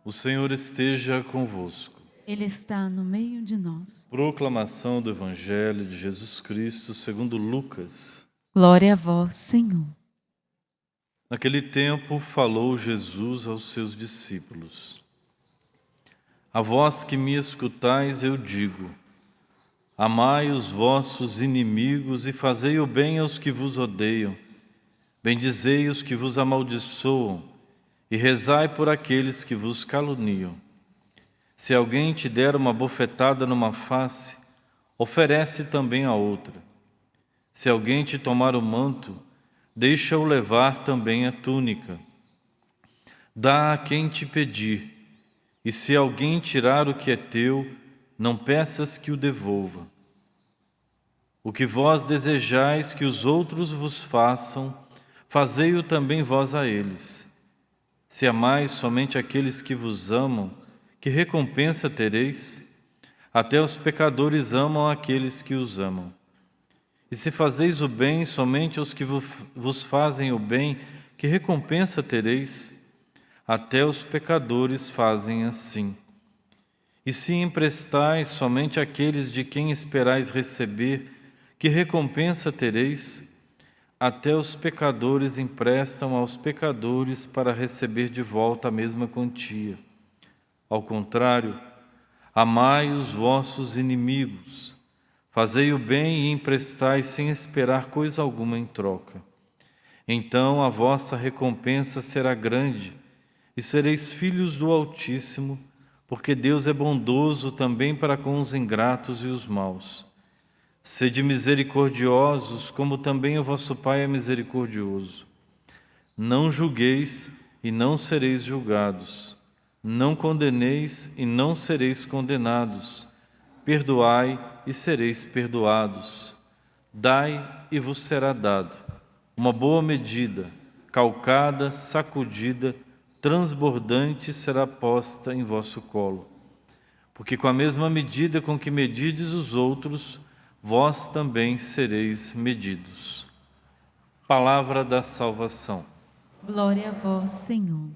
O Senhor esteja convosco. Ele está no meio de nós. Proclamação do Evangelho de Jesus Cristo segundo Lucas. Glória a vós, Senhor. Naquele tempo falou Jesus aos seus discípulos: A vós que me escutais eu digo, amai os vossos inimigos e fazei o bem aos que vos odeiam. Bendizei os que vos amaldiçoam e rezai por aqueles que vos caluniam. Se alguém te der uma bofetada numa face, oferece também a outra. Se alguém te tomar o manto, deixa-o levar também a túnica. Dá a quem te pedir, e se alguém tirar o que é teu, não peças que o devolva. O que vós desejais que os outros vos façam, fazei-o também vós a eles. Se amais somente aqueles que vos amam, que recompensa tereis? Até os pecadores amam aqueles que os amam. E se fazeis o bem somente aos que vos fazem o bem, que recompensa tereis? Até os pecadores fazem assim. E se emprestais somente àqueles de quem esperais receber, que recompensa tereis? Até os pecadores emprestam aos pecadores para receber de volta a mesma quantia. Ao contrário, amai os vossos inimigos, fazei o bem e emprestai sem esperar coisa alguma em troca. Então a vossa recompensa será grande e sereis filhos do Altíssimo, porque Deus é bondoso também para com os ingratos e os maus. Sede misericordiosos, como também o vosso Pai é misericordioso. Não julgueis e não sereis julgados. Não condeneis e não sereis condenados. Perdoai e sereis perdoados. Dai e vos será dado. Uma boa medida, calcada, sacudida, transbordante será posta em vosso colo. Porque com a mesma medida com que medides os outros, vós também sereis medidos. Palavra da salvação. Glória a vós, Senhor.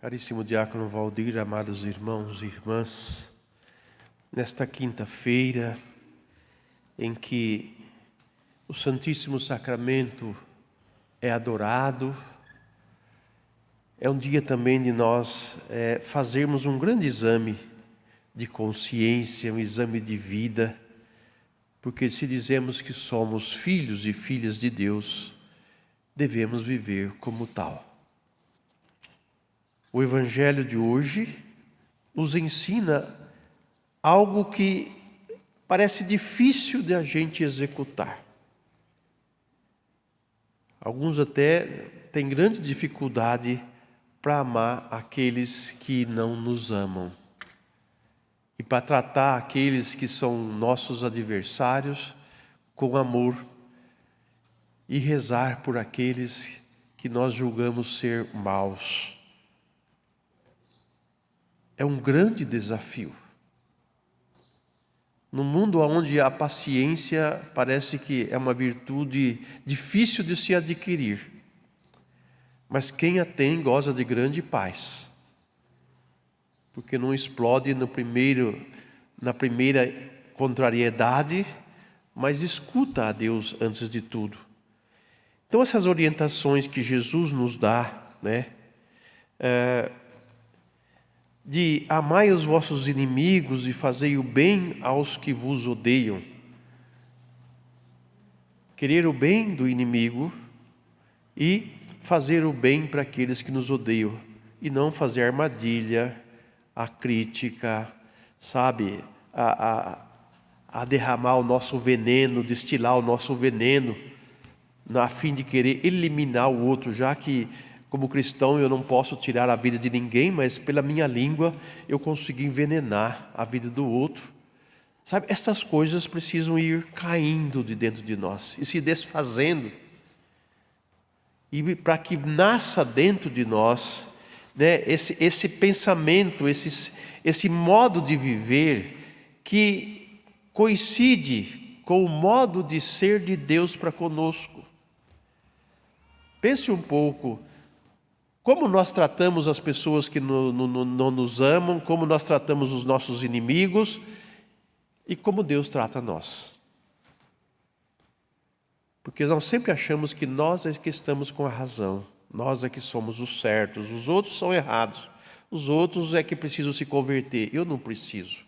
Caríssimo diácono Valdir, amados irmãos e irmãs, nesta quinta-feira em que o Santíssimo Sacramento é adorado, é um dia também de nós fazermos um grande exame de consciência, um exame de vida, porque se dizemos que somos filhos e filhas de Deus, devemos viver como tal. O Evangelho de hoje nos ensina algo que parece difícil de a gente executar. Alguns até têm grande dificuldade para amar aqueles que não nos amam e para tratar aqueles que são nossos adversários com amor e rezar por aqueles que nós julgamos ser maus. É um grande desafio. No mundo onde a paciência parece que é uma virtude difícil de se adquirir, mas quem a tem goza de grande paz, porque não explode na primeira contrariedade, mas escuta a Deus antes de tudo. Então essas orientações que Jesus nos dá, de amai os vossos inimigos e fazei o bem aos que vos odeiam. Querer o bem do inimigo e fazer o bem para aqueles que nos odeiam. E não fazer armadilha, a crítica, sabe? A derramar o nosso veneno, destilar o nosso veneno, a fim de querer eliminar o outro, já que como cristão eu não posso tirar a vida de ninguém, mas pela minha língua eu consegui envenenar a vida do outro. Sabe, essas coisas precisam ir caindo de dentro de nós e se desfazendo. E para que nasça dentro de nós, esse pensamento, esse modo de viver que coincide com o modo de ser de Deus para conosco. Pense um pouco, como nós tratamos as pessoas que não nos amam, como nós tratamos os nossos inimigos e como Deus trata nós. Porque nós sempre achamos que nós é que estamos com a razão, nós é que somos os certos, os outros são errados, os outros é que precisam se converter, eu não preciso.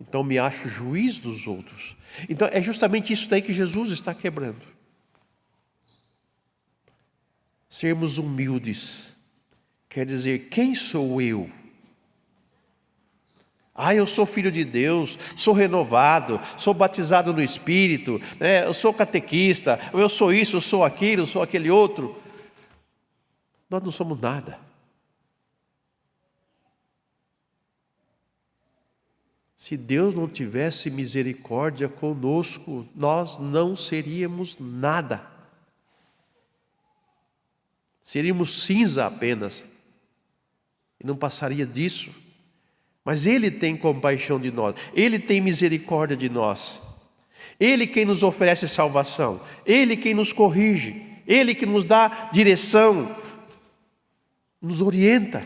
Então me acho juiz dos outros. Então é justamente isso daí que Jesus está quebrando. Sermos humildes quer dizer, quem sou eu? Eu sou filho de Deus, sou renovado, sou batizado no Espírito, né? Eu sou catequista, eu sou isso, eu sou aquilo, eu sou aquele outro. Nós não somos nada. Se Deus não tivesse misericórdia conosco, nós não seríamos nada. Seríamos cinza apenas. E não passaria disso. Mas Ele tem compaixão de nós, Ele tem misericórdia de nós. Ele quem nos oferece salvação, Ele quem nos corrige, Ele que nos dá direção, nos orienta.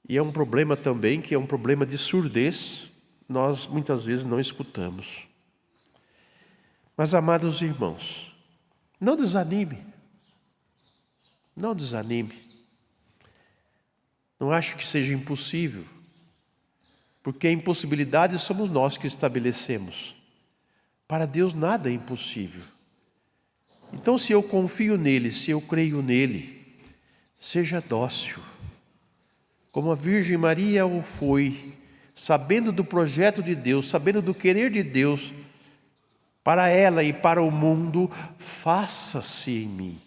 E é um problema também, que é um problema de surdez, nós muitas vezes não escutamos. Mas, amados irmãos, não desanime, não desanime. Não acho que seja impossível, porque a impossibilidade somos nós que estabelecemos. Para Deus nada é impossível. Então, se eu confio nele, se eu creio nele, seja dócil, como a Virgem Maria o foi, sabendo do projeto de Deus, sabendo do querer de Deus, para ela e para o mundo, faça-se em mim,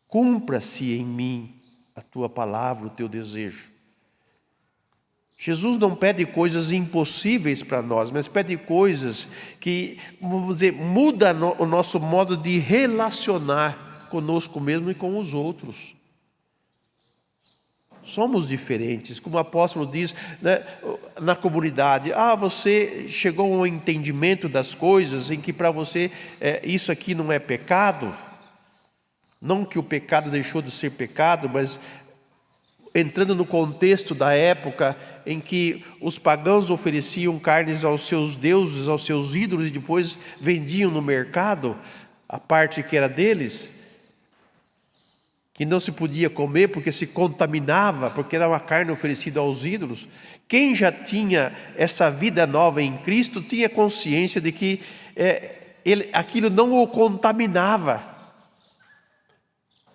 cumpra-se em mim a tua palavra, o teu desejo. Jesus não pede coisas impossíveis para nós, mas pede coisas que, vamos dizer, muda o nosso modo de relacionar conosco mesmo e com os outros. Somos diferentes, como o apóstolo diz, né, na comunidade, você chegou a um entendimento das coisas em que para você isso aqui não é pecado. Não que o pecado deixou de ser pecado, mas entrando no contexto da época em que os pagãos ofereciam carnes aos seus deuses, aos seus ídolos, e depois vendiam no mercado a parte que era deles, que não se podia comer porque se contaminava, porque era uma carne oferecida aos ídolos. Quem já tinha essa vida nova em Cristo tinha consciência de que aquilo não o contaminava,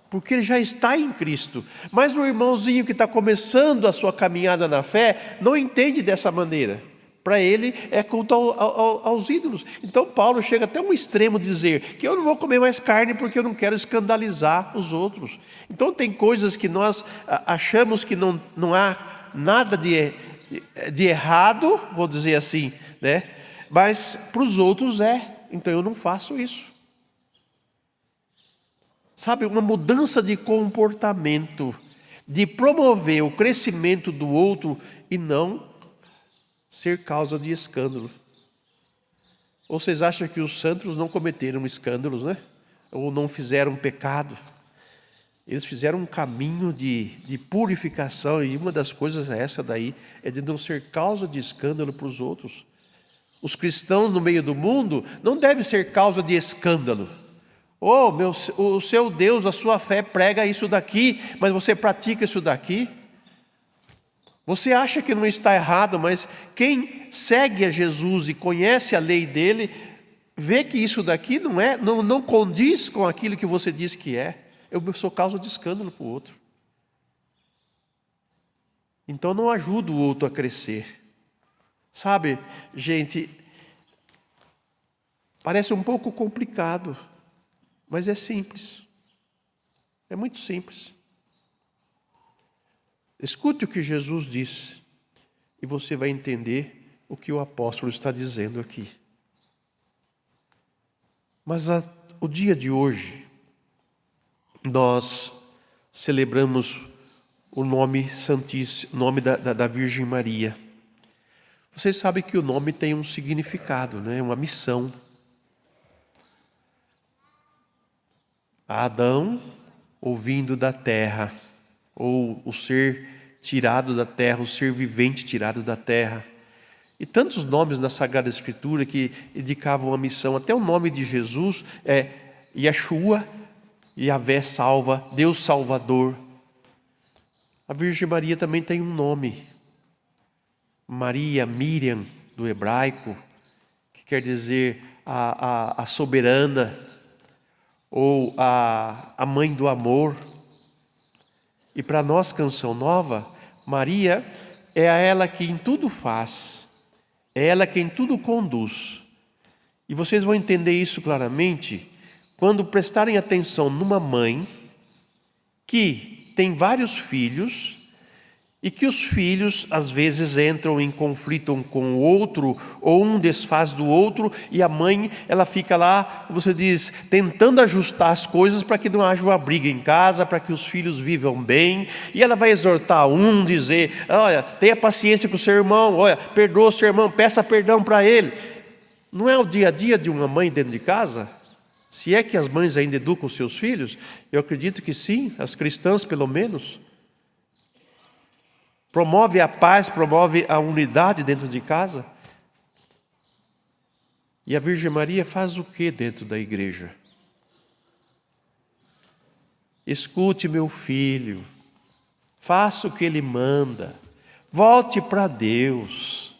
porque ele já está em Cristo. Mas o irmãozinho que está começando a sua caminhada na fé, não entende dessa maneira. Para ele é culto aos ídolos. Então Paulo chega até um extremo de dizer que eu não vou comer mais carne porque eu não quero escandalizar os outros. Então tem coisas que nós achamos que não há nada de errado, vou dizer assim, né? Mas para os outros então eu não faço isso. Sabe, uma mudança de comportamento, de promover o crescimento do outro e não ser causa de escândalo. Ou vocês acham que os santos não cometeram escândalos, né? Ou não fizeram pecado? Eles fizeram um caminho de purificação, e uma das coisas essa daí, é de não ser causa de escândalo para os outros. Os cristãos no meio do mundo não devem ser causa de escândalo. O seu Deus, a sua fé prega isso daqui, mas você pratica isso daqui? Você acha que não está errado, mas quem segue a Jesus e conhece a lei dele, vê que isso daqui não condiz com aquilo que você diz que é. Eu sou causa de escândalo para o outro. Então não ajuda o outro a crescer. Sabe, gente, parece um pouco complicado, mas é simples. É muito simples. Escute o que Jesus disse e você vai entender o que o apóstolo está dizendo aqui. Mas o dia de hoje, nós celebramos o nome santíssimo, nome da Virgem Maria. Vocês sabem que o nome tem um significado, né? Uma missão. Adão, ouvindo da terra, ou o ser tirado da terra, o ser vivente tirado da terra. E tantos nomes na Sagrada Escritura que indicavam a missão. Até o nome de Jesus é Yeshua, Yahvé salva, Deus Salvador. A Virgem Maria também tem um nome. Maria, Miriam, do hebraico, que quer dizer a soberana, ou a mãe do amor. E para nós, Canção Nova, Maria é a ela que em tudo faz, é ela quem tudo conduz. E vocês vão entender isso claramente quando prestarem atenção numa mãe que tem vários filhos e que os filhos às vezes entram em conflito um com o outro, ou um desfaz do outro, e a mãe, ela fica lá, como você diz, tentando ajustar as coisas para que não haja uma briga em casa, para que os filhos vivam bem. E ela vai exortar um, dizer: olha, tenha paciência com o seu irmão, olha, perdoa o seu irmão, peça perdão para ele. Não é o dia a dia de uma mãe dentro de casa? Se é que as mães ainda educam os seus filhos, eu acredito que sim, as cristãs pelo menos. Promove a paz, promove a unidade dentro de casa. E a Virgem Maria faz o que dentro da igreja? Escute meu filho, faça o que ele manda, volte para Deus,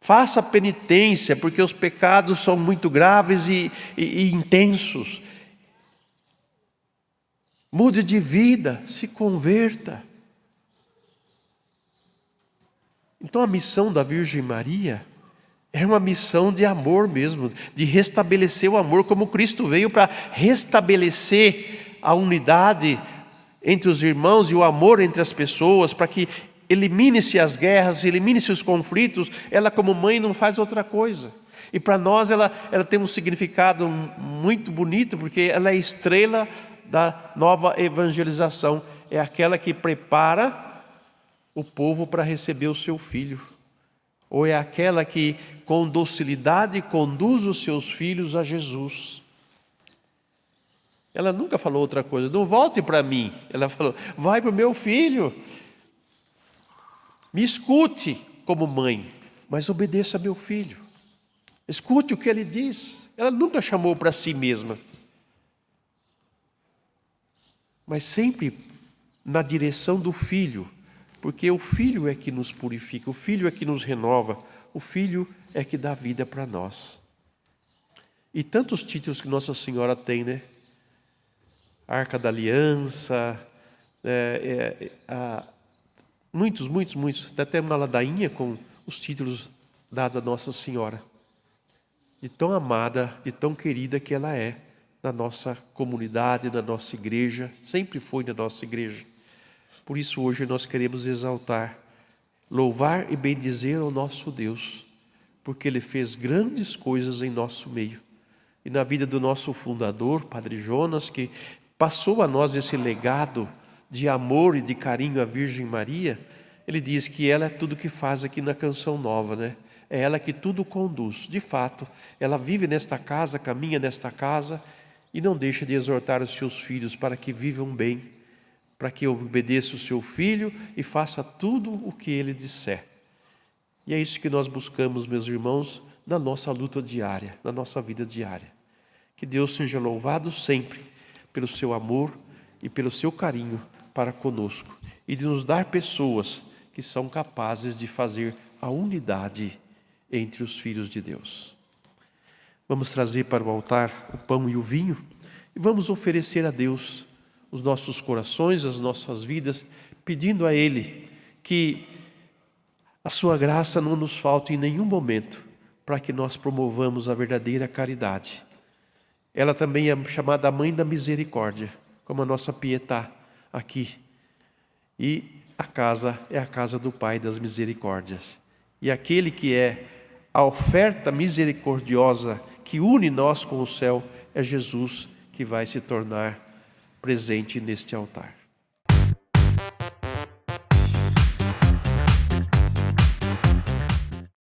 faça penitência, porque os pecados são muito graves e intensos. Mude de vida, se converta. Então a missão da Virgem Maria é uma missão de amor mesmo, de restabelecer o amor, como Cristo veio para restabelecer a unidade entre os irmãos e o amor entre as pessoas, para que elimine-se as guerras, elimine-se os conflitos. Ela, como mãe, não faz outra coisa. E para nós ela tem um significado muito bonito, porque ela é a estrela da nova evangelização, é aquela que prepara o povo para receber o seu filho, ou é aquela que com docilidade conduz os seus filhos a Jesus. Ela nunca falou outra coisa: não volte para mim. Ela falou: vai para o meu filho, me escute como mãe, mas obedeça a meu filho, escute o que ele diz. Ela nunca chamou para si mesma, mas sempre na direção do filho, porque o Filho é que nos purifica, o Filho é que nos renova, o Filho é que dá vida para nós. E tantos títulos que Nossa Senhora tem, né? Arca da Aliança, muitos. Até uma ladainha com os títulos dados a Nossa Senhora. De tão amada, de tão querida que ela é na nossa comunidade, na nossa igreja, sempre foi na nossa igreja. Por isso hoje nós queremos exaltar, louvar e bendizer ao nosso Deus, porque Ele fez grandes coisas em nosso meio. E na vida do nosso fundador, Padre Jonas, que passou a nós esse legado de amor e de carinho à Virgem Maria, ele diz que ela é tudo que faz aqui na Canção Nova, né? É ela que tudo conduz. De fato, ela vive nesta casa, caminha nesta casa e não deixa de exortar os seus filhos para que vivam bem, para que obedeça o seu filho e faça tudo o que ele disser. E é isso que nós buscamos, meus irmãos, na nossa luta diária, na nossa vida diária. Que Deus seja louvado sempre pelo seu amor e pelo seu carinho para conosco e de nos dar pessoas que são capazes de fazer a unidade entre os filhos de Deus. Vamos trazer para o altar o pão e o vinho e vamos oferecer a Deus os nossos corações, as nossas vidas, pedindo a Ele que a sua graça não nos falte em nenhum momento, para que nós promovamos a verdadeira caridade. Ela também é chamada a Mãe da Misericórdia, como a nossa Pietá aqui. E a casa é a casa do Pai das Misericórdias. E aquele que é a oferta misericordiosa que une nós com o céu é Jesus, que vai se tornar presente neste altar.